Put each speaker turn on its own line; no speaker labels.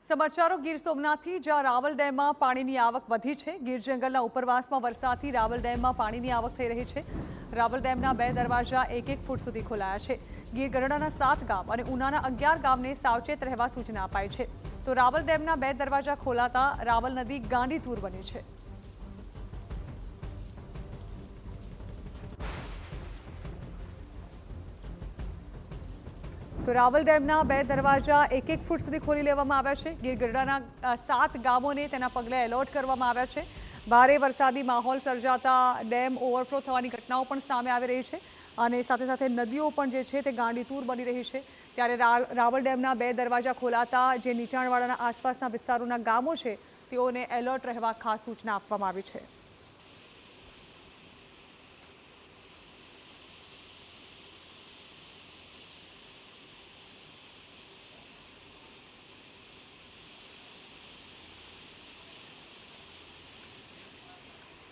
સમાચારો ગીર સોમનાથથી, જ્યાં રાવલ ડેમમાં પાણીની આવક વધી છે। ગીર જંગલના ઉપરવાસમાં વરસાદથી રાવલ ડેમમાં પાણીની આવક થઈ રહી છે। રાવલ ડેમના 2 દરવાજા 1-1 ફૂટ સુધી ખોલાયા છે। ગીર ગઢડાના 7 ગામ અને ઉનાના 11 ગામને સાવચેત રહેવા સૂચના અપાઈ છે। તો રાવલ ડેમના 2 દરવાજા ખોલાતા રાવલ નદી ગાંડીતુર બની છે। તો રાવલ ડેમના 2 દરવાજા 1-1 ફૂટ સુધી ખોલી લેવામાં આવ્યા છે। ગીર ગઢડાના 7 ગામોને તેના પગલે એલર્ટ કરવામાં આવ્યા છે। ભારે વરસાદી માહોલ સર્જાતા ડેમ ઓવરફ્લો થવાની ઘટનાઓ પણ સામે આવી રહી છે અને સાથે સાથે નદીઓ પણ જે છે તે ગાંડીતુર બની રહી છે। ત્યારે રાવલ ડેમના 2 દરવાજા ખોલાતા જે નીચાણવાળાના આસપાસના વિસ્તારોના ગામો છે તેઓને એલર્ટ રહેવા ખાસ સૂચના આપવામાં આવી છે।